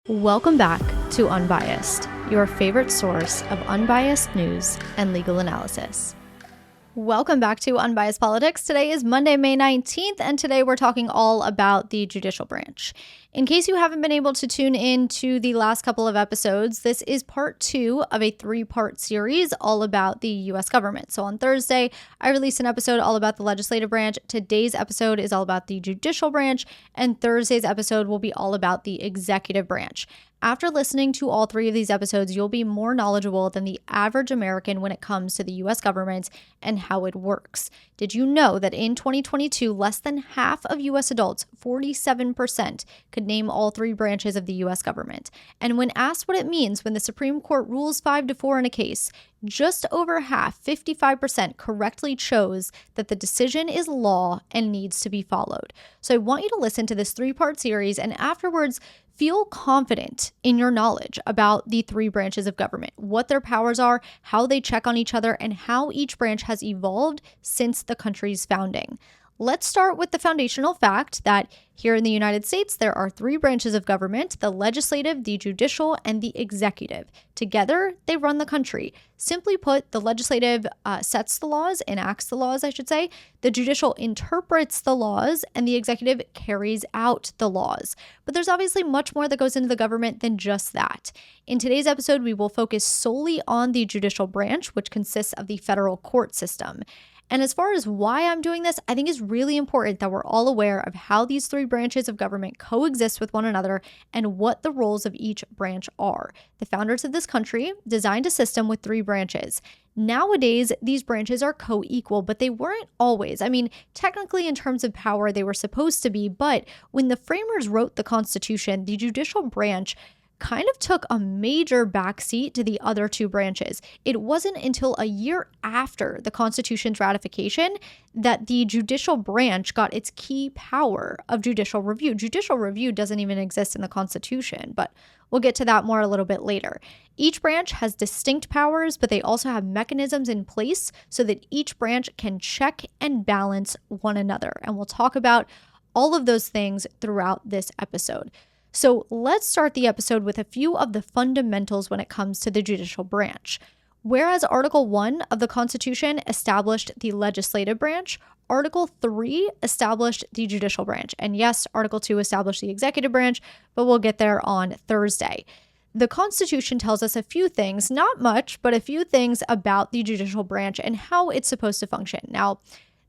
Welcome back to Unbiased, your favorite source of unbiased news and legal analysis. Welcome back to Unbiased Politics. Today is Monday, May 19th, and today we're talking all about the judicial branch. In case you haven't been able to tune in to the last couple of episodes, this is part 2 of a 3-part series all about the U.S. government. So on Thursday, I released an episode all about the legislative branch. Today's episode is all about the judicial branch, and Thursday's episode will be all about the executive branch. After listening to all 3 of these episodes, you'll be more knowledgeable than the average American when it comes to the U.S. government and how it works. Did you know that in 2022, less than half of U.S. adults, 47%, could name all 3 branches of the U.S. government? And when asked what it means when the Supreme Court rules 5-4 in a case, just over half, 55%, correctly chose that the decision is law and needs to be followed. So I want you to listen to this 3-part series and afterwards feel confident in your knowledge about the 3 branches of government, what their powers are, how they check on each other, and how each branch has evolved since the country's founding. Let's start with the foundational fact that here in the United States, there are 3 branches of government: the legislative, the judicial, and the executive. Together, they run the country. Simply put, the legislative sets the laws, enacts the laws, I should say. The judicial interprets the laws, and the executive carries out the laws. But there's obviously much more that goes into the government than just that. In today's episode, we will focus solely on the judicial branch, which consists of the federal court system. And as far as why I'm doing this, I think it's really important that we're all aware of how these 3 branches of government coexist with one another and what the roles of each branch are. The founders of this country designed a system with 3 branches. Nowadays, these branches are co-equal, but they weren't always. I mean, technically in terms of power, they were supposed to be, but when the framers wrote the Constitution, the judicial branch kind of took a major backseat to the other 2 branches. It wasn't until a year after the Constitution's ratification that the judicial branch got its key power of judicial review. Judicial review doesn't even exist in the Constitution, but we'll get to that more a little bit later. Each branch has distinct powers, but they also have mechanisms in place so that each branch can check and balance one another. And we'll talk about all of those things throughout this episode. So let's start the episode with a few of the fundamentals when it comes to the judicial branch. Whereas Article 1 of the Constitution established the legislative branch, Article 3 established the judicial branch. And yes, Article 2 established the executive branch, but we'll get there on Thursday. The Constitution tells us a few things, not much, but a few things about the judicial branch and how it's supposed to function. Now,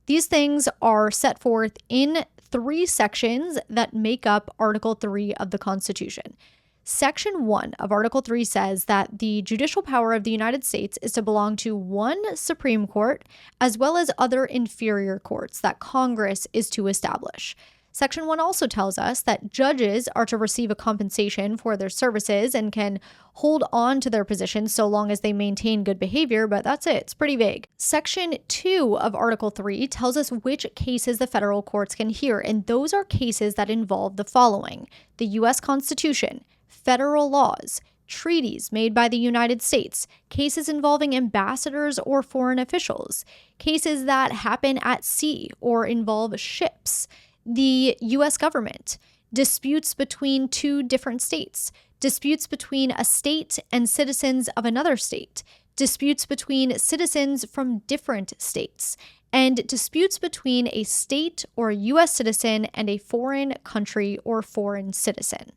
these things are set forth in 3 sections that make up Article 3 of the Constitution. Section 1 of Article 3 says that the judicial power of the United States is to belong to one Supreme Court as well as other inferior courts that Congress is to establish. Section 1 also tells us that judges are to receive a compensation for their services and can hold on to their positions so long as they maintain good behavior, but that's it. It's pretty vague. Section 2 of Article 3 tells us which cases the federal courts can hear, and those are cases that involve the following: the U.S. Constitution, federal laws, treaties made by the United States, cases involving ambassadors or foreign officials, cases that happen at sea or involve ships, the U.S. government, disputes between 2 different states, disputes between a state and citizens of another state, disputes between citizens from different states, and disputes between a state or a U.S. citizen and a foreign country or foreign citizen.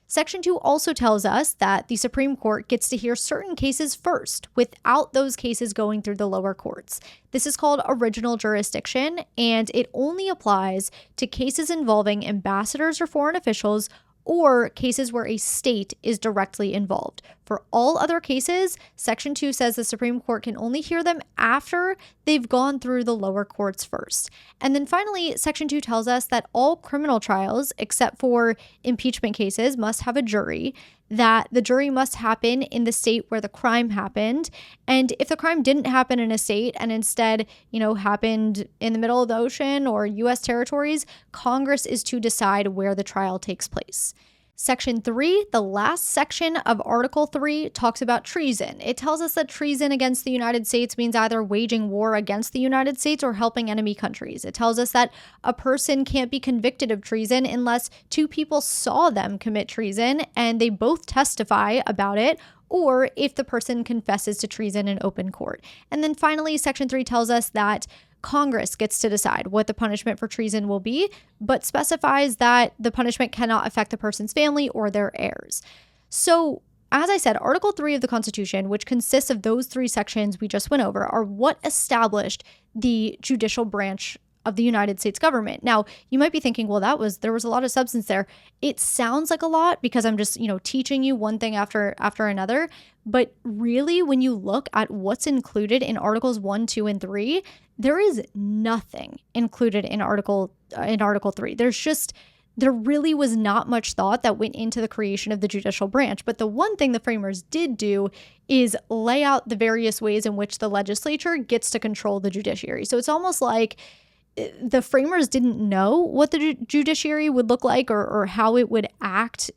Section 2 also tells us that the Supreme Court gets to hear certain cases first, without those cases going through the lower courts. This is called original jurisdiction, and it only applies to cases involving ambassadors or foreign officials or cases where a state is directly involved. For all other cases, Section 2 says the Supreme Court can only hear them after they've gone through the lower courts first. And then finally, Section 2 tells us that all criminal trials, except for impeachment cases, must have a jury, that the jury must happen in the state where the crime happened. And if the crime didn't happen in a state and instead, happened in the middle of the ocean or U.S. territories, Congress is to decide where the trial takes place. Section 3, the last section of Article 3, talks about treason. It tells us that treason against the United States means either waging war against the United States or helping enemy countries. It tells us that a person can't be convicted of treason unless two people saw them commit treason and they both testify about it, or if the person confesses to treason in open court. And then finally, Section 3 tells us that Congress gets to decide what the punishment for treason will be, but specifies that the punishment cannot affect the person's family or their heirs. So, as I said, Article 3 of the Constitution, which consists of those three sections we just went over, are what established the judicial branch of the United States government. Now, you might be thinking, well, there was a lot of substance there. It sounds like a lot because I'm just, teaching you one thing after another. But really, when you look at what's included in Articles 1, 2, and 3, there is nothing included in Article 3. There really was not much thought that went into the creation of the judicial branch. But the one thing the framers did do is lay out the various ways in which the legislature gets to control the judiciary. So it's almost like the framers didn't know what the judiciary would look like or how it would act,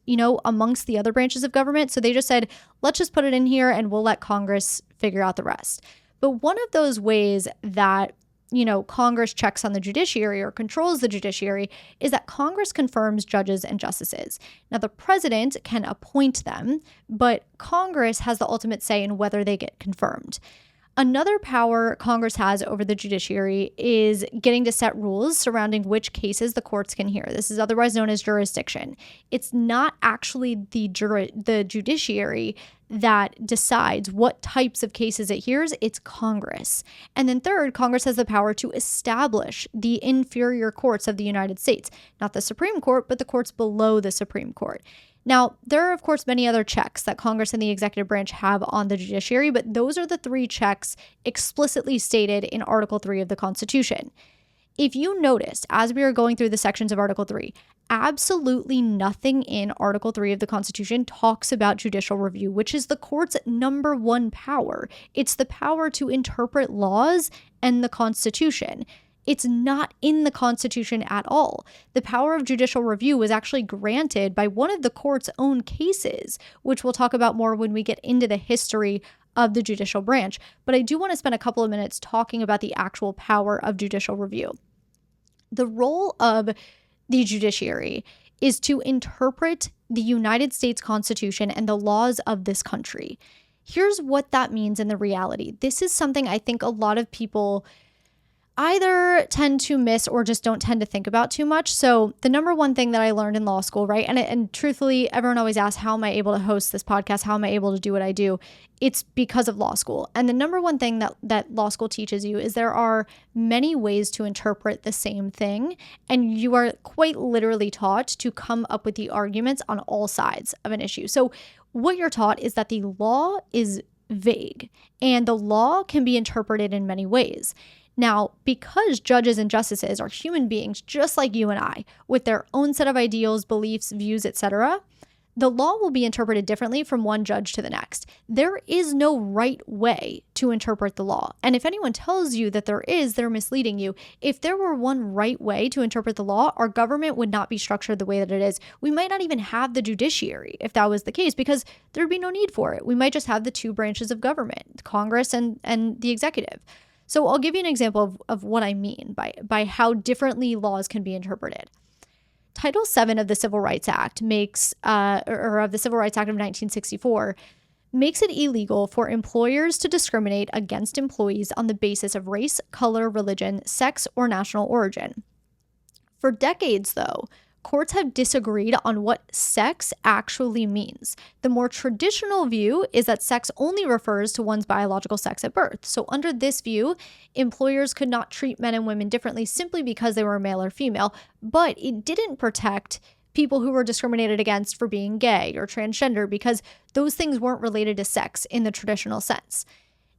amongst the other branches of government. So they just said, let's just put it in here and we'll let Congress figure out the rest. But one of those ways that, Congress checks on the judiciary or controls the judiciary is that Congress confirms judges and justices. Now, the president can appoint them, but Congress has the ultimate say in whether they get confirmed. Another power Congress has over the judiciary is getting to set rules surrounding which cases the courts can hear. This is otherwise known as jurisdiction. It's not actually the judiciary that decides what types of cases it hears, it's Congress. And then third, Congress has the power to establish the inferior courts of the United States, not the Supreme Court, but the courts below the Supreme Court. Now, there are, of course, many other checks that Congress and the executive branch have on the judiciary, but those are the three checks explicitly stated in Article 3 of the Constitution. If you noticed, as we were going through the sections of Article 3, absolutely nothing in Article 3 of the Constitution talks about judicial review, which is the court's number one power. It's the power to interpret laws and the Constitution. It's not in the Constitution at all. The power of judicial review was actually granted by one of the court's own cases, which we'll talk about more when we get into the history of the judicial branch. But I do want to spend a couple of minutes talking about the actual power of judicial review. The role of the judiciary is to interpret the United States Constitution and the laws of this country. Here's what that means in the reality. This is something I think a lot of people either tend to miss or just don't tend to think about too much. So the number one thing that I learned in law school, right? And truthfully, everyone always asks, how am I able to host this podcast? How am I able to do what I do? It's because of law school. And the number one thing that law school teaches you is there are many ways to interpret the same thing. And you are quite literally taught to come up with the arguments on all sides of an issue. So what you're taught is that the law is vague and the law can be interpreted in many ways. Now, because judges and justices are human beings just like you and I, with their own set of ideals, beliefs, views, etc., the law will be interpreted differently from one judge to the next. There is no right way to interpret the law. And if anyone tells you that there is, they're misleading you. If there were one right way to interpret the law, our government would not be structured the way that it is. We might not even have the judiciary if that was the case, because there'd be no need for it. We might just have the two branches of government, Congress and the executive. So I'll give you an example of what I mean by how differently laws can be interpreted. Title VII of the Civil Rights Act of the Civil Rights Act of 1964 makes it illegal for employers to discriminate against employees on the basis of race, color, religion, sex, or national origin. For decades, though, courts have disagreed on what sex actually means. The more traditional view is that sex only refers to one's biological sex at birth. So under this view, employers could not treat men and women differently simply because they were male or female, but it didn't protect people who were discriminated against for being gay or transgender because those things weren't related to sex in the traditional sense.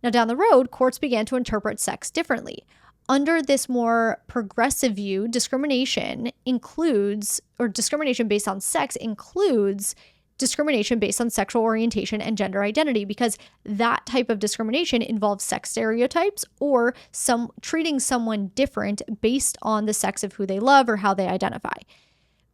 Now down the road, courts began to interpret sex differently. Under this more progressive view, discrimination based on sex includes discrimination based on sexual orientation and gender identity, because that type of discrimination involves sex stereotypes or treating someone different based on the sex of who they love or how they identify.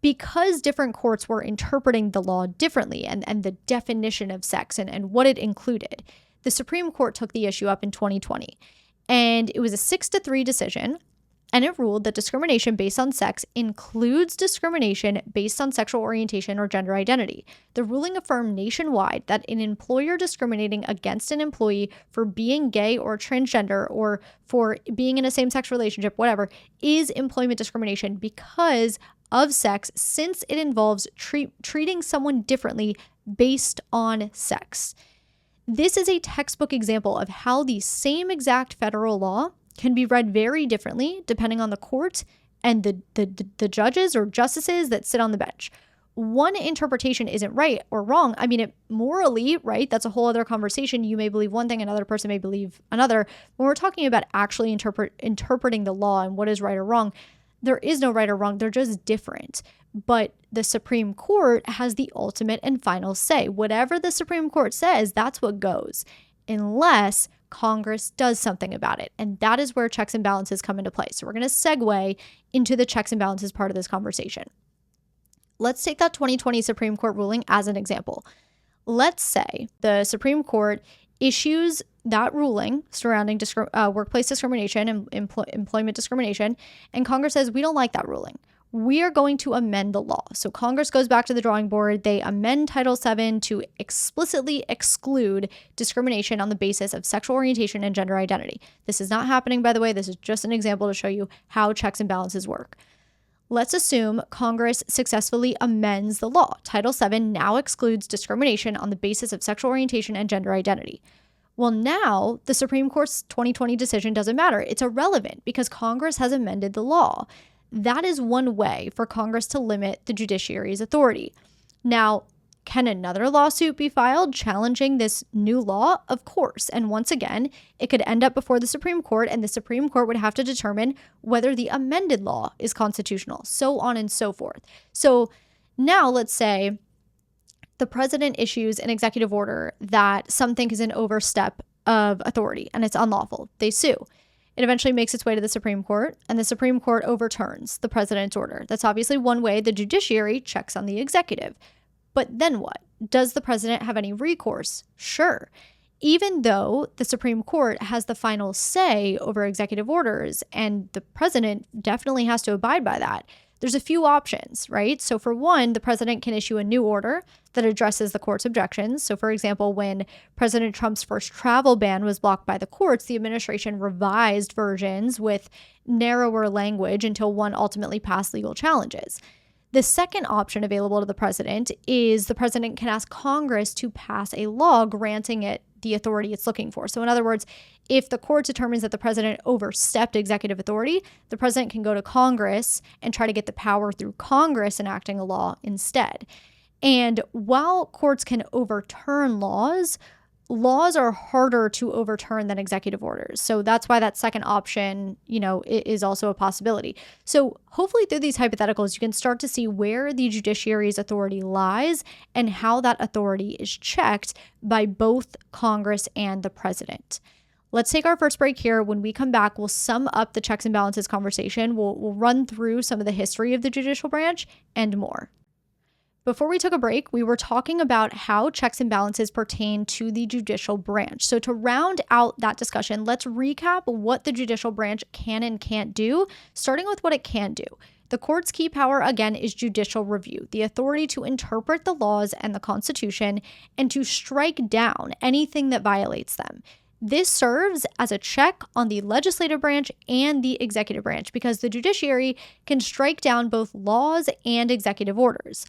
because different courts were interpreting the law differently and the definition of sex and what it included, the Supreme Court took the issue up in 2020. And it was a 6-3 decision. And it ruled that discrimination based on sex includes discrimination based on sexual orientation or gender identity. The ruling affirmed nationwide that an employer discriminating against an employee for being gay or transgender or for being in a same-sex relationship, whatever, is employment discrimination because of sex, since it involves treating someone differently based on sex. This is a textbook example of how the same exact federal law can be read very differently depending on the court and the judges or justices that sit on the bench. One interpretation isn't right or wrong. I mean, it morally, right? That's a whole other conversation. You may believe one thing, another person may believe another. When we're talking about actually interpreting the law and what is right or wrong, there is no right or wrong. They're just different. But the Supreme Court has the ultimate and final say. Whatever the Supreme Court says, that's what goes, unless Congress does something about it. And that is where checks and balances come into play. So we're going to segue into the checks and balances part of this conversation. Let's take that 2020 Supreme Court ruling as an example. Let's say the Supreme Court issues that ruling surrounding workplace discrimination and employment discrimination, and Congress says, we don't like that ruling. We are going to amend the law. So Congress goes back to the drawing board. They amend Title VII to explicitly exclude discrimination on the basis of sexual orientation and gender identity. This is not happening, by the way. This is just an example to show you how checks and balances work. Let's assume Congress successfully amends the law. Title VII now excludes discrimination on the basis of sexual orientation and gender identity. Well, now the Supreme Court's 2020 decision doesn't matter. It's irrelevant because Congress has amended the law. That is one way for Congress to limit the judiciary's authority. Now, can another lawsuit be filed challenging this new law? Of course. And once again, it could end up before the Supreme Court, and the Supreme Court would have to determine whether the amended law is constitutional, so on and so forth. So now let's say the president issues an executive order that some think is an overstep of authority and it's unlawful. They sue. It eventually makes its way to the Supreme Court, and the Supreme Court overturns the president's order. That's obviously one way the judiciary checks on the executive. But then what? Does the president have any recourse? Sure. Even though the Supreme Court has the final say over executive orders, and the president definitely has to abide by that, there's a few options, right? So for one, the president can issue a new order that addresses the court's objections. So for example, when President Trump's first travel ban was blocked by the courts, the administration revised versions with narrower language until one ultimately passed legal challenges. The second option available to the president is the president can ask Congress to pass a law granting it the authority it's looking for. So in other words, if the court determines that the president overstepped executive authority, the president can go to Congress and try to get the power through Congress enacting a law instead. And while courts can overturn laws are harder to overturn than executive orders. So that's why that second option, is also a possibility. So hopefully through these hypotheticals, you can start to see where the judiciary's authority lies and how that authority is checked by both Congress and the president. Let's take our first break here. When we come back, we'll sum up the checks and balances conversation. We'll run through some of the history of the judicial branch and more. Before we took a break, we were talking about how checks and balances pertain to the judicial branch. So to round out that discussion, let's recap what the judicial branch can and can't do, starting with what it can do. The court's key power, again, is judicial review, the authority to interpret the laws and the Constitution and to strike down anything that violates them. This serves as a check on the legislative branch and the executive branch because the judiciary can strike down both laws and executive orders.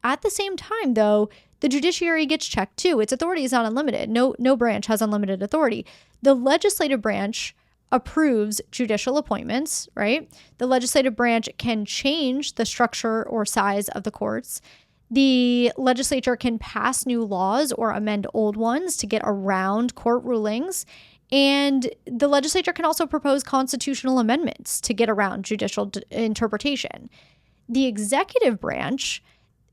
At the same time, though, the judiciary gets checked too. Its authority is not unlimited. No branch has unlimited authority. The legislative branch approves judicial appointments, right? The legislative branch can change the structure or size of the courts. The legislature can pass new laws or amend old ones to get around court rulings. And the legislature can also propose constitutional amendments to get around judicial interpretation. The executive branch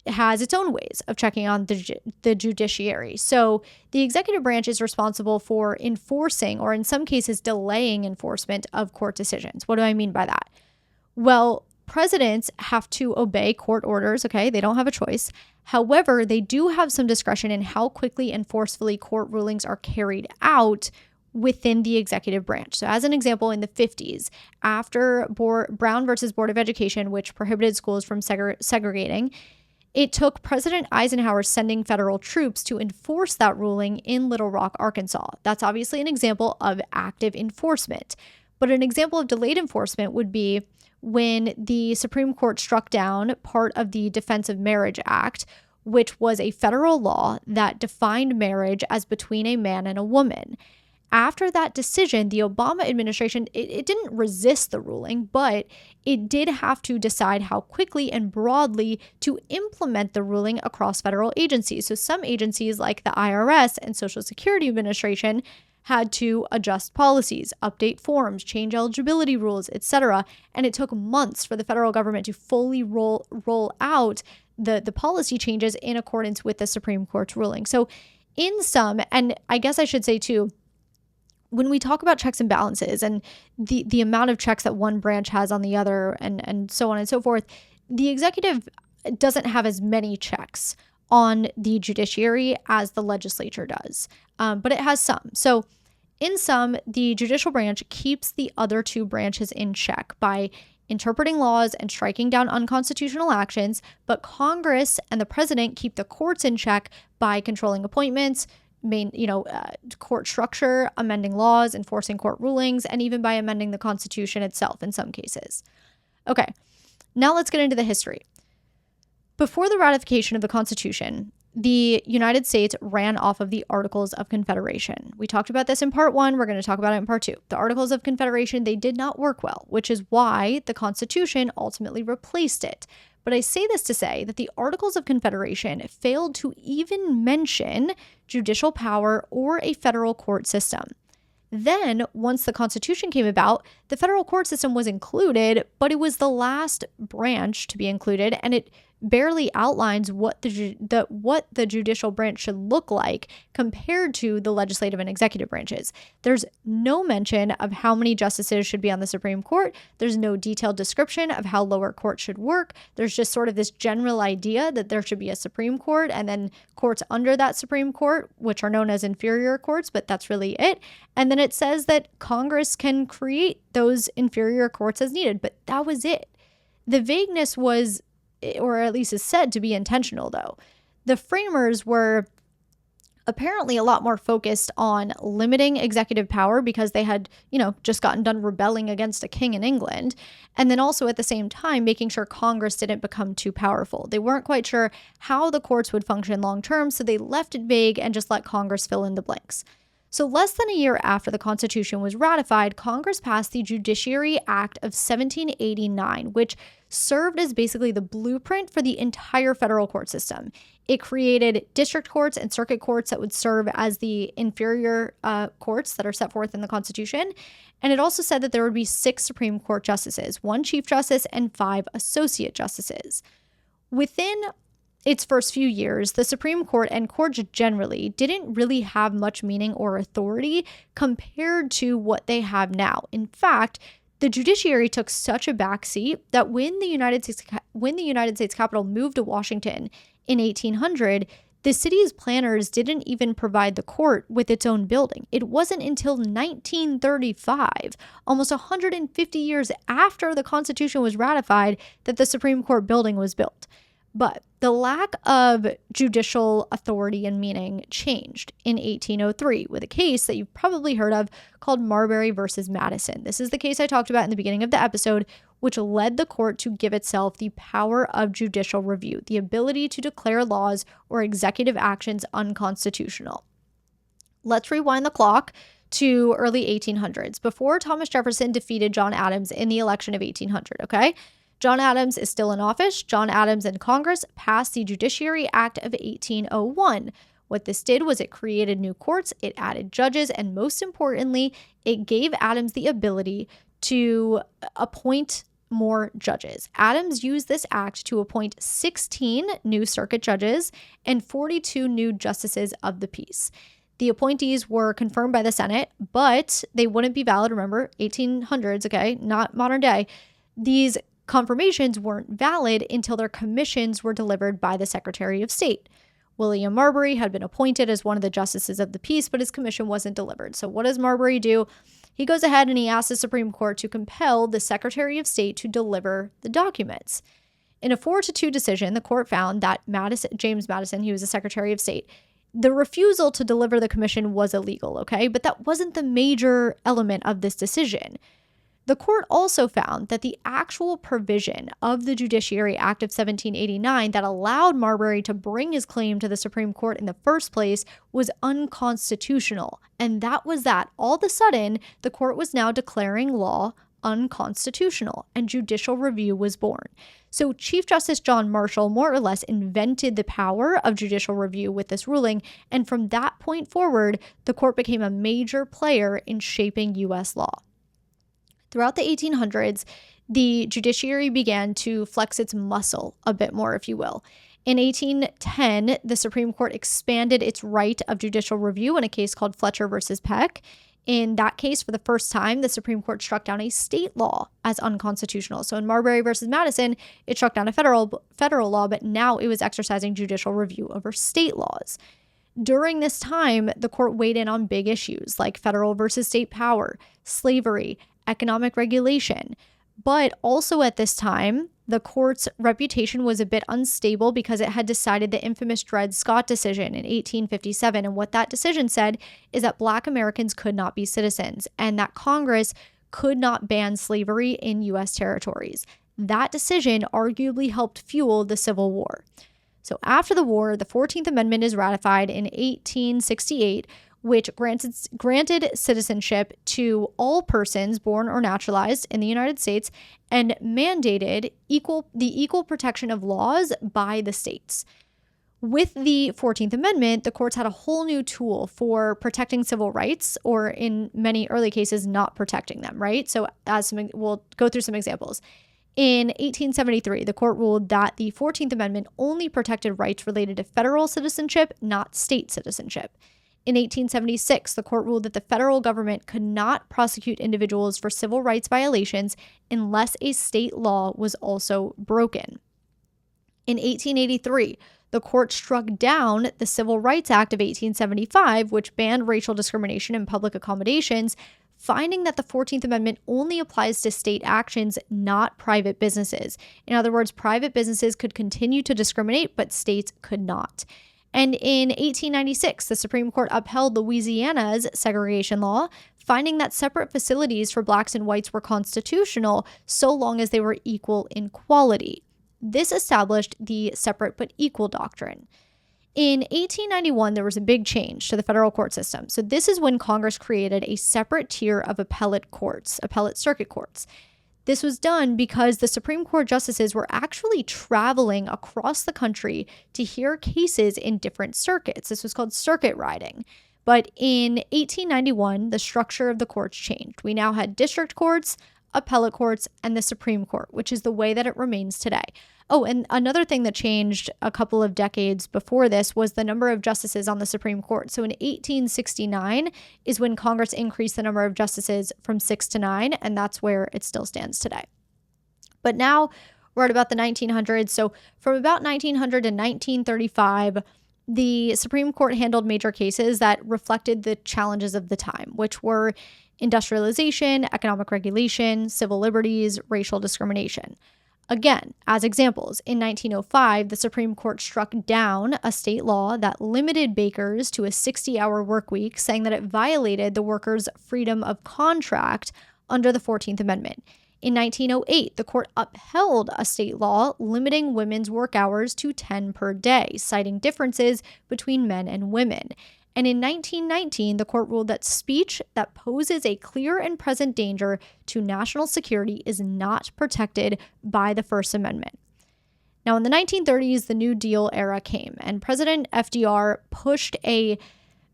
has its own ways of checking on the judiciary. So the executive branch is responsible for enforcing, or in some cases delaying, enforcement of court decisions. What do I mean by that? Well, presidents have to obey court orders, okay? They don't have a choice. However, they do have some discretion in how quickly and forcefully court rulings are carried out within the executive branch. So as an example, in the 50s, after Brown versus Board of Education, which prohibited schools from segregating, it took President Eisenhower sending federal troops to enforce that ruling in Little Rock, Arkansas. That's obviously an example of active enforcement. But an example of delayed enforcement would be when the Supreme Court struck down part of the Defense of Marriage Act, which was a federal law that defined marriage as between a man and a woman. After that decision, the Obama administration, it didn't resist the ruling, but it did have to decide how quickly and broadly to implement the ruling across federal agencies. So some agencies like the IRS and Social Security Administration had to adjust policies, update forms, change eligibility rules, etc. And it took months for the federal government to fully roll out the policy changes in accordance with the Supreme Court's ruling. So in sum, and I guess I should say too, when we talk about checks and balances and the amount of checks that one branch has on the other and so on and so forth, the executive doesn't have as many checks on the judiciary as the legislature does, but it has some. So in sum, the judicial branch keeps the other two branches in check by interpreting laws and striking down unconstitutional actions, but Congress and the president keep the courts in check by controlling appointments, court structure, amending laws, enforcing court rulings, and even by amending the Constitution itself in some cases. Okay, now let's get into the history. Before the ratification of the Constitution, the United States ran off of the Articles of Confederation. We talked about this in part 1. We're going to talk about it in part 2. The Articles of Confederation, they did not work well, which is why the Constitution ultimately replaced it. But I say this to say that the Articles of Confederation failed to even mention judicial power or a federal court system. Then, once the Constitution came about, the federal court system was included, but it was the last branch to be included, and it barely outlines what the judicial branch should look like compared to the legislative and executive branches. There's no mention of how many justices should be on the Supreme Court. There's no detailed description of how lower courts should work. There's just sort of this general idea that there should be a Supreme Court and then courts under that Supreme Court, which are known as inferior courts, but that's really it. And then it says that Congress can create those inferior courts as needed, but that was it. The vagueness was, or at least is said to be intentional, though. The framers were apparently a lot more focused on limiting executive power because they had, just gotten done rebelling against a king in England. And then also at the same time, making sure Congress didn't become too powerful. They weren't quite sure how the courts would function long term, so they left it vague and just let Congress fill in the blanks. So less than a year after the Constitution was ratified, Congress passed the Judiciary Act of 1789, which served as basically the blueprint for the entire federal court system. It created district courts and circuit courts that would serve as the inferior courts that are set forth in the Constitution. And it also said that there would be 6 Supreme Court justices, 1 Chief Justice, and 5 Associate Justices. Within its first few years, the Supreme Court and courts generally didn't really have much meaning or authority compared to what they have now. In fact, the judiciary took such a backseat that when the United States Capitol moved to Washington in 1800, the city's planners didn't even provide the court with its own building. It wasn't until 1935, almost 150 years after the Constitution was ratified, that the Supreme Court building was built. But the lack of judicial authority and meaning changed in 1803 with a case that you've probably heard of called Marbury versus Madison. This is the case I talked about in the beginning of the episode, which led the court to give itself the power of judicial review, the ability to declare laws or executive actions unconstitutional. Let's rewind the clock to early 1800s, before Thomas Jefferson defeated John Adams in the election of 1800, okay? John Adams is still in office. John Adams and Congress passed the Judiciary Act of 1801. What this did was it created new courts, it added judges, and most importantly, it gave Adams the ability to appoint more judges. Adams used this act to appoint 16 new circuit judges and 42 new justices of the peace. The appointees were confirmed by the Senate, but they wouldn't be valid. Remember, 1800s, okay, not modern day. These confirmations weren't valid until their commissions were delivered by the Secretary of State. William Marbury had been appointed as one of the justices of the peace, but his commission wasn't delivered. So what does Marbury do? He goes ahead and he asks the Supreme Court to compel the Secretary of State to deliver the documents. In a 4-2 decision, the court found that James Madison, he was the Secretary of State, the refusal to deliver the commission was illegal, okay? But that wasn't the major element of this decision. The court also found that the actual provision of the Judiciary Act of 1789 that allowed Marbury to bring his claim to the Supreme Court in the first place was unconstitutional. And that was that. All of a sudden, the court was now declaring law unconstitutional, and judicial review was born. So Chief Justice John Marshall more or less invented the power of judicial review with this ruling, and from that point forward, the court became a major player in shaping U.S. law. Throughout the 1800s, the judiciary began to flex its muscle a bit more, if you will. In 1810, the Supreme Court expanded its right of judicial review in a case called Fletcher versus Peck. In that case, for the first time, the Supreme Court struck down a state law as unconstitutional. So in Marbury versus Madison, it struck down a federal law, but now it was exercising judicial review over state laws. During this time, the court weighed in on big issues like federal versus state power, slavery, economic regulation. But also at this time, the court's reputation was a bit unstable because it had decided the infamous Dred Scott decision in 1857. And what that decision said is that Black Americans could not be citizens and that Congress could not ban slavery in U.S. territories. That decision arguably helped fuel the Civil War. So after the war, the 14th Amendment is ratified in 1868, which granted citizenship to all persons born or naturalized in the United States and mandated the equal protection of laws by the states. With the 14th Amendment, the courts had a whole new tool for protecting civil rights, or in many early cases, not protecting them, right? So we'll go through some examples. In 1873, the court ruled that the 14th Amendment only protected rights related to federal citizenship, not state citizenship. In 1876, the court ruled that the federal government could not prosecute individuals for civil rights violations unless a state law was also broken. In 1883, the court struck down the Civil Rights Act of 1875, which banned racial discrimination in public accommodations, finding that the 14th Amendment only applies to state actions, not private businesses. In other words, private businesses could continue to discriminate, but states could not. And in 1896, the Supreme Court upheld Louisiana's segregation law, finding that separate facilities for blacks and whites were constitutional so long as they were equal in quality. This established the separate but equal doctrine. In 1891, there was a big change to the federal court system. So this is when Congress created a separate tier of appellate circuit courts. This was done because the Supreme Court justices were actually traveling across the country to hear cases in different circuits. This was called circuit riding. But in 1891, the structure of the courts changed. We now had district courts, appellate courts, and the Supreme Court, which is the way that it remains today. Oh, and another thing that changed a couple of decades before this was the number of justices on the Supreme Court. So in 1869 is when Congress increased the number of justices from 6 to 9, and that's where it still stands today. But now we're at about the 1900s. So from about 1900 to 1935, the Supreme Court handled major cases that reflected the challenges of the time, which were industrialization, economic regulation, civil liberties, racial discrimination. Again, as examples, in 1905, the Supreme Court struck down a state law that limited bakers to a 60-hour work week, saying that it violated the workers' freedom of contract under the 14th Amendment. In 1908, the court upheld a state law limiting women's work hours to 10 per day, citing differences between men and women. And in 1919, the court ruled that speech that poses a clear and present danger to national security is not protected by the First Amendment. Now, in the 1930s, the New Deal era came, and President FDR pushed a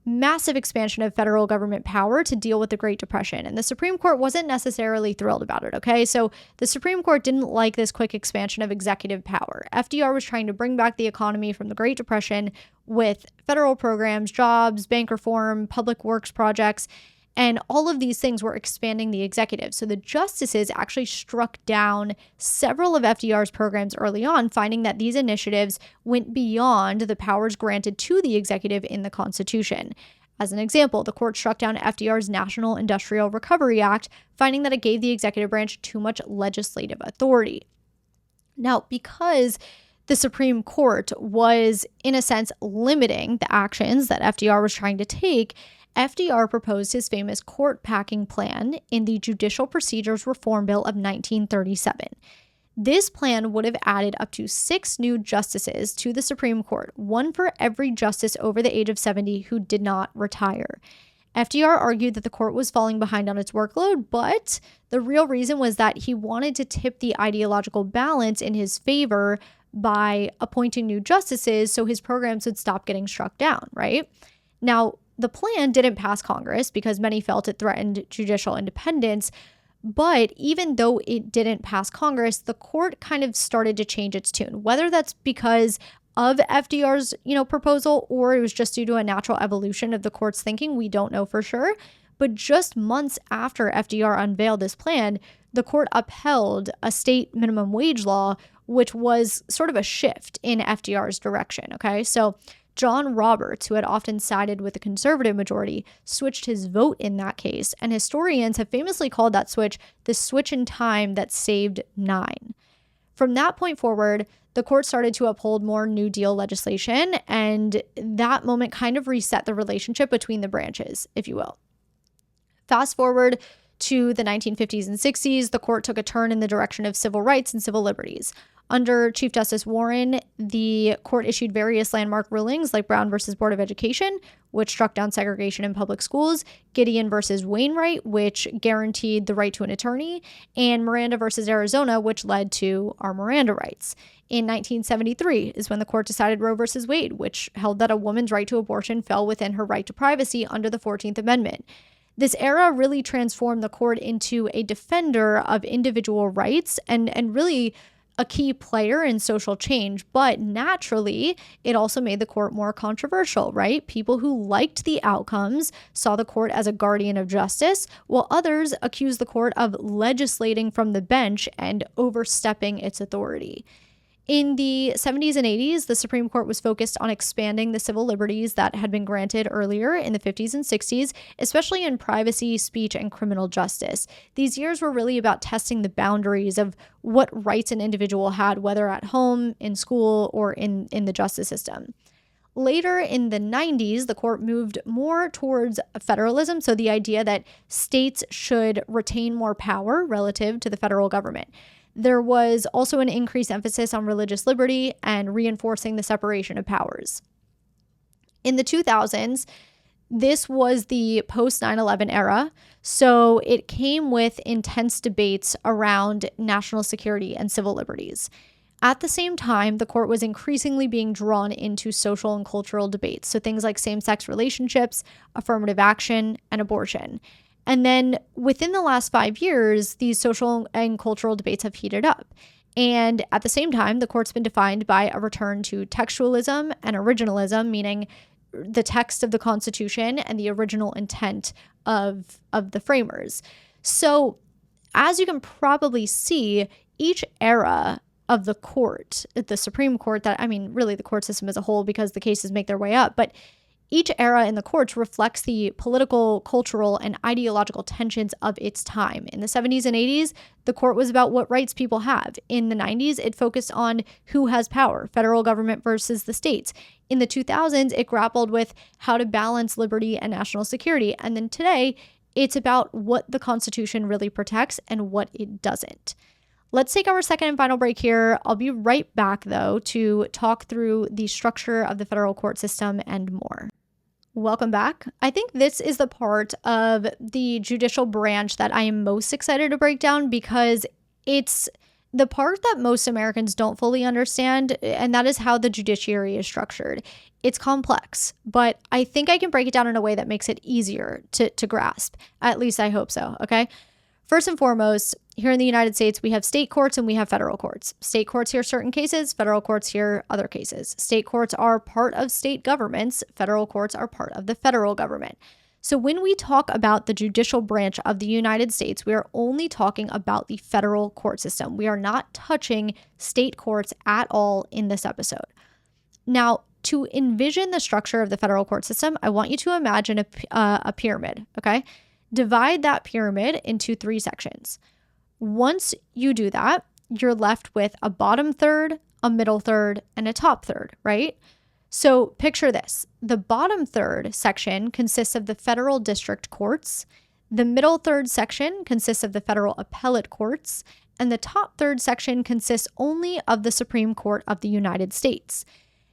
massive expansion of federal government power to deal with the Great Depression. And the Supreme Court wasn't necessarily thrilled about it, okay? So the Supreme Court didn't like this quick expansion of executive power. FDR was trying to bring back the economy from the Great Depression with federal programs, jobs, bank reform, public works projects. And all of these things were expanding the executive. So the justices actually struck down several of FDR's programs early on, finding that these initiatives went beyond the powers granted to the executive in the Constitution. As an example, the court struck down FDR's National Industrial Recovery Act, finding that it gave the executive branch too much legislative authority. Now, because the Supreme Court was, in a sense, limiting the actions that FDR was trying to take, FDR proposed his famous court packing plan in the Judicial Procedures Reform Bill of 1937. This plan would have added up to 6 new justices to the Supreme Court, one for every justice over the age of 70 who did not retire. FDR argued that the court was falling behind on its workload, but the real reason was that he wanted to tip the ideological balance in his favor by appointing new justices so his programs would stop getting struck down, right? Now, the plan didn't pass Congress because many felt it threatened judicial independence, but even though it didn't pass Congress, the court kind of started to change its tune, whether that's because of FDR's, proposal, or it was just due to a natural evolution of the court's thinking. We don't know for sure. But just months after FDR unveiled this plan, the court upheld a state minimum wage law, which was sort of a shift in FDR's direction. Okay, so John Roberts, who had often sided with the conservative majority, switched his vote in that case, and historians have famously called that switch the switch in time that saved 9. From that point forward, the court started to uphold more New Deal legislation, and that moment kind of reset the relationship between the branches, if you will. Fast forward to the 1950s and 60s, the court took a turn in the direction of civil rights and civil liberties. Under Chief Justice Warren, the court issued various landmark rulings like Brown versus Board of Education, which struck down segregation in public schools, Gideon versus Wainwright, which guaranteed the right to an attorney, and Miranda versus Arizona, which led to our Miranda rights. In 1973 is when the court decided Roe versus Wade, which held that a woman's right to abortion fell within her right to privacy under the 14th Amendment. This era really transformed the court into a defender of individual rights and really a key player in social change, but naturally, it also made the court more controversial, right? People who liked the outcomes saw the court as a guardian of justice, while others accused the court of legislating from the bench and overstepping its authority. In the 70s and 80s, the Supreme Court was focused on expanding the civil liberties that had been granted earlier in the 50s and 60s, especially in privacy, speech, and criminal justice. These years were really about testing the boundaries of what rights an individual had, whether at home, in school, or in the justice system. Later in the 90s, the court moved more towards federalism, so the idea that states should retain more power relative to the federal government. There was also an increased emphasis on religious liberty and reinforcing the separation of powers. In the 2000s, this was the post 9/11 era, so it came with intense debates around national security and civil liberties. At the same time, the court was increasingly being drawn into social and cultural debates, so things like same-sex relationships, affirmative action, and abortion. And then within the last 5 years, these social and cultural debates have heated up. And at the same time, the court's been defined by a return to textualism and originalism, meaning the text of the Constitution and the original intent of the framers. So as you can probably see, each era of the court, the Supreme Court, really the court system as a whole, because the cases make their way up, but each era in the courts reflects the political, cultural, and ideological tensions of its time. In the 70s and 80s, the court was about what rights people have. In the 90s, it focused on who has power, federal government versus the states. In the 2000s, it grappled with how to balance liberty and national security. And then today, it's about what the Constitution really protects and what it doesn't. Let's take our second and final break here. I'll be right back, though, to talk through the structure of the federal court system and more. Welcome back. I think this is the part of the judicial branch that I am most excited to break down because it's the part that most Americans don't fully understand, and that is how the judiciary is structured. It's complex, but I think I can break it down in a way that makes it easier to grasp. At least I hope so, okay? First and foremost, here in the United States, we have state courts and we have federal courts. State courts hear certain cases, federal courts hear other cases. State courts are part of state governments, federal courts are part of the federal government. So when we talk about the judicial branch of the United States, we are only talking about the federal court system. We are not touching state courts at all in this episode. Now, to envision the structure of the federal court system, I want you to imagine a pyramid, okay? Divide that pyramid into 3 sections. Once you do that, you're left with a bottom third, a middle third, and a top third, right? So picture this. The bottom third section consists of the federal district courts. The middle third section consists of the federal appellate courts. And the top third section consists only of the Supreme Court of the United States.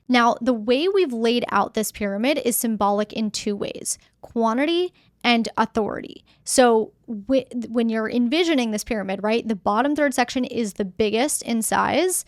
Now, the way we've laid out this pyramid is symbolic in 2 ways: quantity and authority. So when you're envisioning this pyramid, right, the bottom third section is the biggest in size,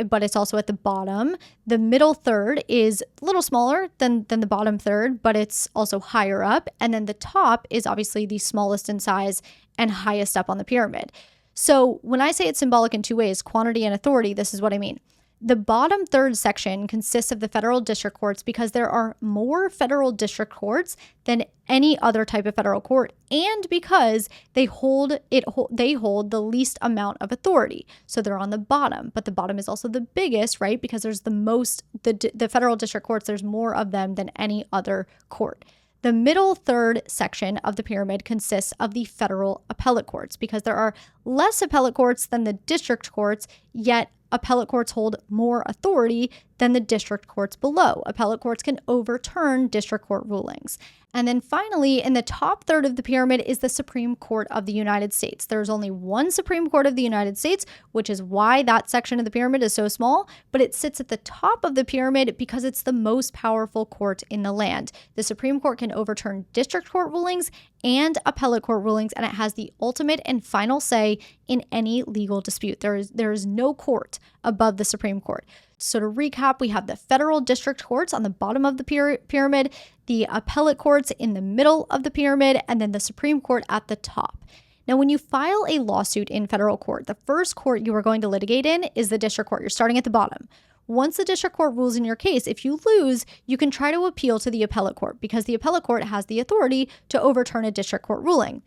but it's also at the bottom. The middle third is a little smaller than the bottom third, but it's also higher up. And then the top is obviously the smallest in size and highest up on the pyramid. So when I say it's symbolic in 2 ways, quantity and authority, this is what I mean. The bottom third section consists of the federal district courts because there are more federal district courts than any other type of federal court, and because they hold the least amount of authority. So they're on the bottom, but the bottom is also the biggest, right? Because there's the federal district courts, there's more of them than any other court. The middle third section of the pyramid consists of the federal appellate courts because there are less appellate courts than the district courts, yet appellate courts hold more authority than the district courts below. Appellate courts can overturn district court rulings. And then finally, in the top third of the pyramid is the Supreme Court of the United States. There's only one Supreme Court of the United States, which is why that section of the pyramid is so small, but it sits at the top of the pyramid because it's the most powerful court in the land. The Supreme Court can overturn district court rulings and appellate court rulings, and it has the ultimate and final say in any legal dispute. There is no court above the Supreme Court. So to recap, we have the federal district courts on the bottom of the pyramid, the appellate courts in the middle of the pyramid, and then the Supreme Court at the top. Now, when you file a lawsuit in federal court, the first court you are going to litigate in is the district court. You're starting at the bottom. Once the district court rules in your case, if you lose, you can try to appeal to the appellate court because the appellate court has the authority to overturn a district court ruling.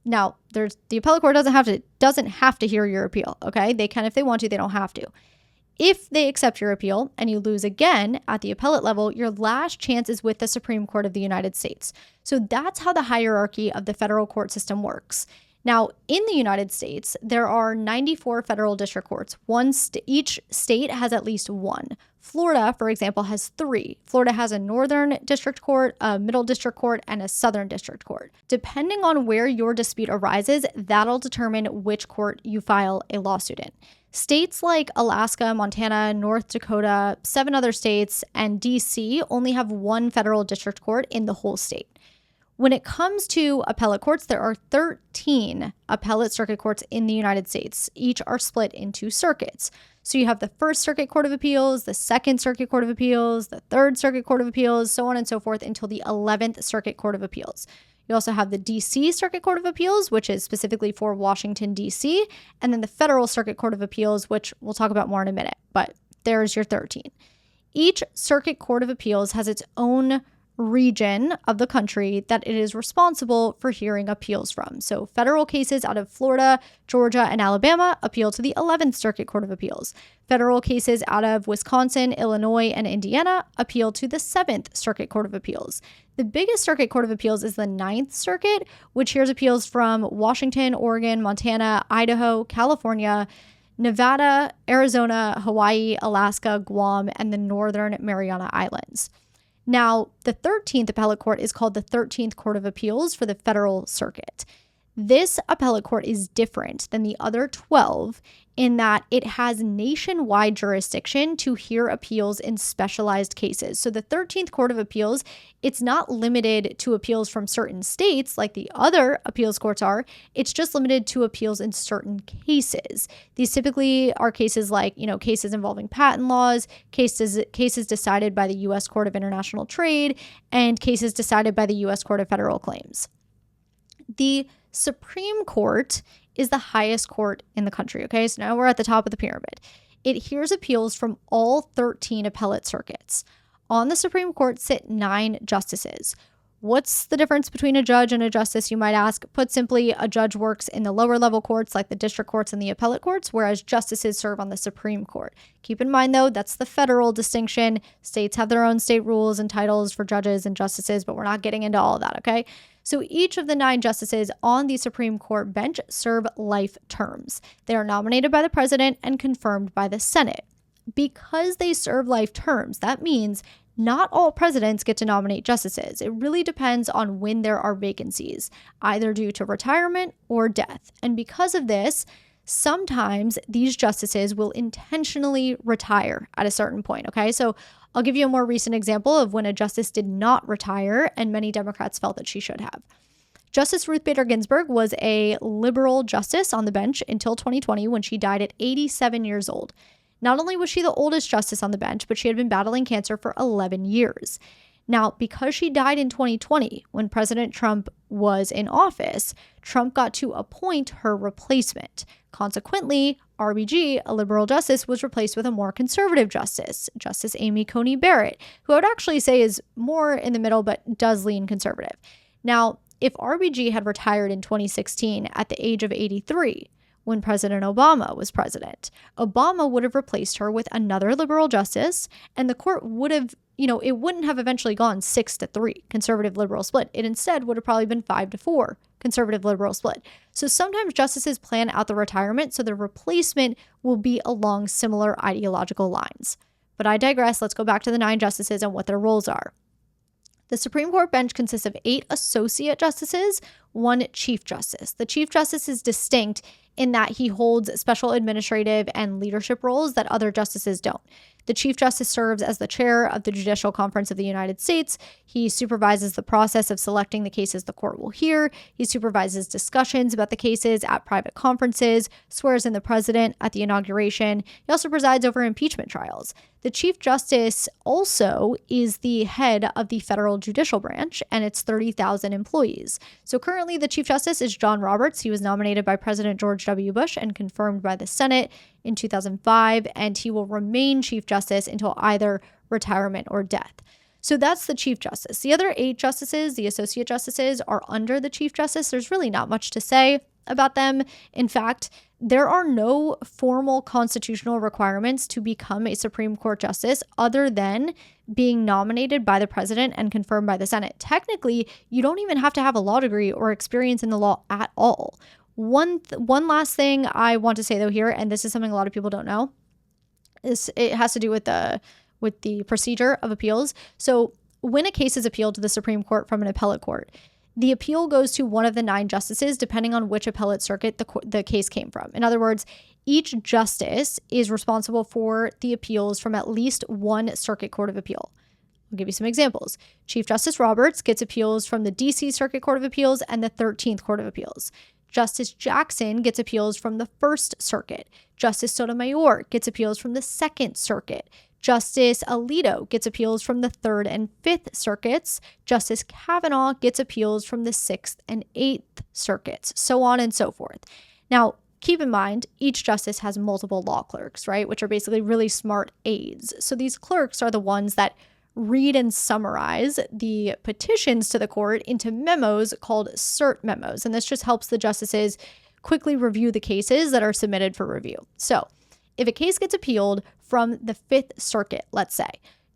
Now, the appellate court doesn't have to hear your appeal, okay? They can if they want to, they don't have to. If they accept your appeal and you lose again at the appellate level, your last chance is with the Supreme Court of the United States. So that's how the hierarchy of the federal court system works. Now, in the United States, there are 94 federal district courts. Each state has at least one. Florida, for example, has 3. Florida has a northern district court, a middle district court, and a southern district court. Depending on where your dispute arises, that'll determine which court you file a lawsuit in. States like Alaska, Montana, North Dakota, 7 other states, and DC only have 1 federal district court in the whole state. When it comes to appellate courts, there are 13 appellate circuit courts in the United States. Each are split into circuits. So you have the First Circuit Court of Appeals, the Second Circuit Court of Appeals, the Third Circuit Court of Appeals, so on and so forth until the 11th Circuit Court of Appeals. You also have the DC Circuit Court of Appeals, which is specifically for Washington, D.C., and then the Federal Circuit Court of Appeals, which we'll talk about more in a minute, but there's your 13. Each Circuit Court of Appeals has its own region of the country that it is responsible for hearing appeals from. So federal cases out of Florida, Georgia, and Alabama appeal to the 11th Circuit Court of Appeals. Federal cases out of Wisconsin, Illinois, and Indiana appeal to the 7th Circuit Court of Appeals. The biggest Circuit Court of Appeals is the 9th Circuit, which hears appeals from Washington, Oregon, Montana, Idaho, California, Nevada, Arizona, Hawaii, Alaska, Guam, and the Northern Mariana Islands. Now, the 13th appellate court is called the 13th Court of Appeals for the Federal Circuit. This appellate court is different than the other 12 in that it has nationwide jurisdiction to hear appeals in specialized cases. So the 13th Court of Appeals, it's not limited to appeals from certain states like the other appeals courts are. It's just limited to appeals in certain cases. These typically are cases like, cases involving patent laws, cases decided by the U.S. Court of International Trade, and cases decided by the U.S. Court of Federal Claims. The Supreme Court is the highest court in the country, okay? So now we're at the top of the pyramid. It hears appeals from all 13 appellate circuits. On the Supreme Court sit 9 justices. What's the difference between a judge and a justice, you might ask? Put simply, a judge works in the lower level courts like the district courts and the appellate courts, whereas justices serve on the Supreme Court. Keep in mind, though, that's the federal distinction. States have their own state rules and titles for judges and justices, but we're not getting into all of that, okay? So each of the 9 justices on the Supreme Court bench serve life terms. They are nominated by the president and confirmed by the Senate. Because they serve life terms, that means not all presidents get to nominate justices. It really depends on when there are vacancies, either due to retirement or death. And because of this, sometimes these justices will intentionally retire at a certain point, okay? So I'll give you a more recent example of when a justice did not retire, and many Democrats felt that she should have. Justice Ruth Bader Ginsburg was a liberal justice on the bench until 2020 when she died at 87 years old. Not only was she the oldest justice on the bench, but she had been battling cancer for 11 years. Now, because she died in 2020, when President Trump was in office, Trump got to appoint her replacement. Consequently, RBG, a liberal justice, was replaced with a more conservative justice, Justice Amy Coney Barrett, who I would actually say is more in the middle, but does lean conservative. Now, if RBG had retired in 2016 at the age of 83, when President Obama was president, Obama would have replaced her with another liberal justice, and the court would have, it wouldn't have eventually gone 6-3 conservative liberal split. It instead would have probably been 5-4 conservative liberal split. So sometimes justices plan out the retirement so the replacement will be along similar ideological lines. But I digress. Let's go back to the 9 justices and what their roles are. The Supreme Court bench consists of 8 associate justices, 1 chief justice. The chief justice is distinct in that he holds special administrative and leadership roles that other justices don't. The Chief Justice serves as the chair of the Judicial Conference of the United States. He supervises the process of selecting the cases the court will hear. He supervises discussions about the cases at private conferences, swears in the president at the inauguration. He also presides over impeachment trials. The Chief Justice also is the head of the federal judicial branch, and it's 30,000 employees. So currently the Chief Justice is John Roberts. He was nominated by President George W. Bush and confirmed by the Senate in 2005, and he will remain Chief Justice until either retirement or death. So that's the Chief Justice. The other 8 justices, the associate justices, are under the Chief Justice. There's really not much to say about them. In fact, there are no formal constitutional requirements to become a Supreme Court justice other than being nominated by the president and confirmed by the Senate. Technically, you don't even have to have a law degree or experience in the law at all. One last thing I want to say though here, and this is something a lot of people don't know, is it has to do with the procedure of appeals. So when a case is appealed to the Supreme Court from an appellate court, the appeal goes to one of the 9 justices depending on which appellate circuit the case came from. In other words, each justice is responsible for the appeals from at least one circuit court of appeal. I'll give you some examples. Chief Justice Roberts gets appeals from the D.C. Circuit Court of Appeals and the 13th Court of Appeals. Justice Jackson gets appeals from the 1st Circuit. Justice Sotomayor gets appeals from the 2nd Circuit. Justice Alito gets appeals from the 3rd and 5th Circuits. Justice Kavanaugh gets appeals from the 6th and 8th Circuits, so on and so forth. Now, keep in mind, each justice has multiple law clerks, right, which are basically really smart aides. So these clerks are the ones that read and summarize the petitions to the court into memos called cert memos. And this just helps the justices quickly review the cases that are submitted for review. So if a case gets appealed from the 5th Circuit, let's say,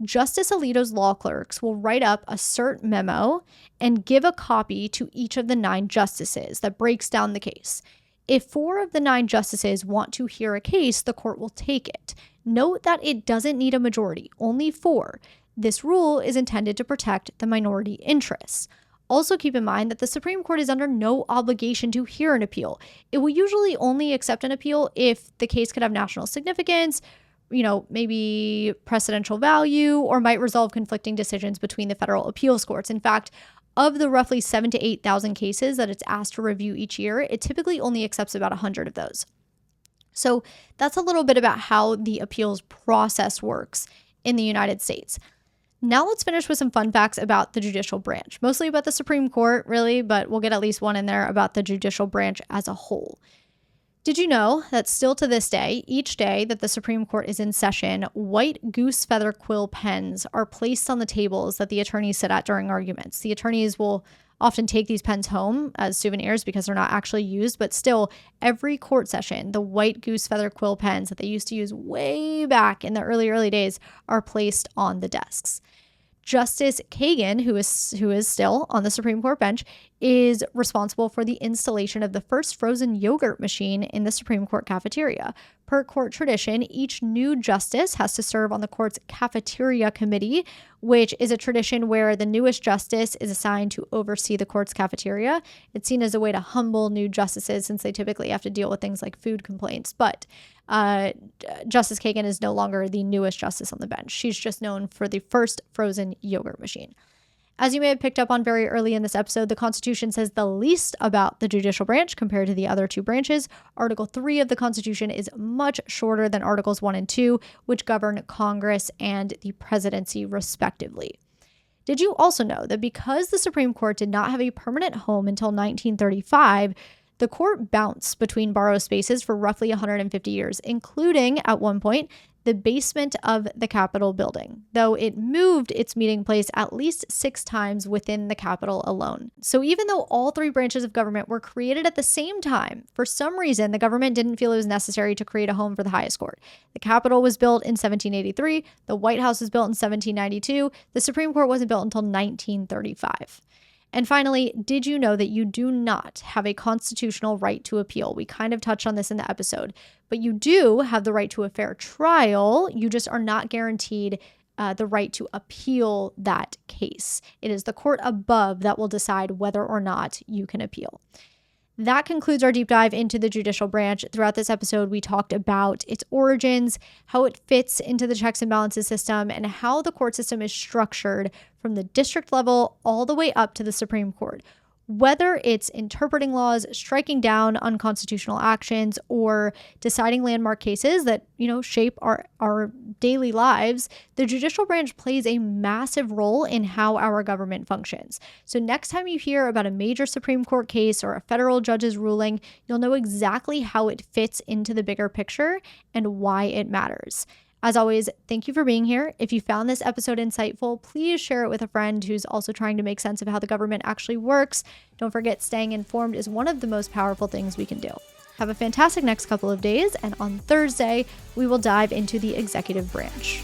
Justice Alito's law clerks will write up a cert memo and give a copy to each of the 9 justices that breaks down the case. If 4 of the 9 justices want to hear a case, the court will take it. Note that it doesn't need a majority, only 4. This rule is intended to protect the minority interests. Also keep in mind that the Supreme Court is under no obligation to hear an appeal. It will usually only accept an appeal if the case could have national significance, maybe precedential value, or might resolve conflicting decisions between the federal appeals courts. In fact, of the roughly 7,000 to 8,000 cases that it's asked to review each year, it typically only accepts about 100 of those. So that's a little bit about how the appeals process works in the United States. Now let's finish with some fun facts about the judicial branch, mostly about the Supreme Court, really, but we'll get at least one in there about the judicial branch as a whole. Did you know that still to this day, each day that the Supreme Court is in session, white goose feather quill pens are placed on the tables that the attorneys sit at during arguments? The attorneys will often take these pens home as souvenirs because they're not actually used, but still, every court session, the white goose feather quill pens that they used to use way back in the early days are placed on the desks. Justice Kagan, who is still on the Supreme Court bench, is responsible for the installation of the first frozen yogurt machine in the Supreme Court cafeteria. Per court tradition, each new justice has to serve on the court's cafeteria committee, which is a tradition where the newest justice is assigned to oversee the court's cafeteria. It's seen as a way to humble new justices since they typically have to deal with things like food complaints. But Justice Kagan is no longer the newest justice on the bench. She's just known for the first frozen yogurt machine. As you may have picked up on very early in this episode, the Constitution says the least about the judicial branch compared to the other two branches. Article 3 of the Constitution is much shorter than Articles 1 and 2, which govern Congress and the presidency, respectively. Did you also know that because the Supreme Court did not have a permanent home until 1935, the court bounced between borrowed spaces for roughly 150 years, including, at one point, the basement of the Capitol building, though it moved its meeting place at least 6 times within the Capitol alone. So even though all 3 branches of government were created at the same time, for some reason, the government didn't feel it was necessary to create a home for the highest court. The Capitol was built in 1783, the White House was built in 1792, the Supreme Court wasn't built until 1935. And finally, did you know that you do not have a constitutional right to appeal? We kind of touched on this in the episode, but you do have the right to a fair trial. You just are not guaranteed the right to appeal that case. It is the court above that will decide whether or not you can appeal. That concludes our deep dive into the judicial branch. Throughout this episode, we talked about its origins, how it fits into the checks and balances system, and how the court system is structured from the district level all the way up to the Supreme Court. Whether it's interpreting laws, striking down unconstitutional actions, or deciding landmark cases that, shape our daily lives, the judicial branch plays a massive role in how our government functions. So next time you hear about a major Supreme Court case or a federal judge's ruling, you'll know exactly how it fits into the bigger picture and why it matters. As always, thank you for being here. If you found this episode insightful, please share it with a friend who's also trying to make sense of how the government actually works. Don't forget, staying informed is one of the most powerful things we can do. Have a fantastic next couple of days, and on Thursday, we will dive into the executive branch.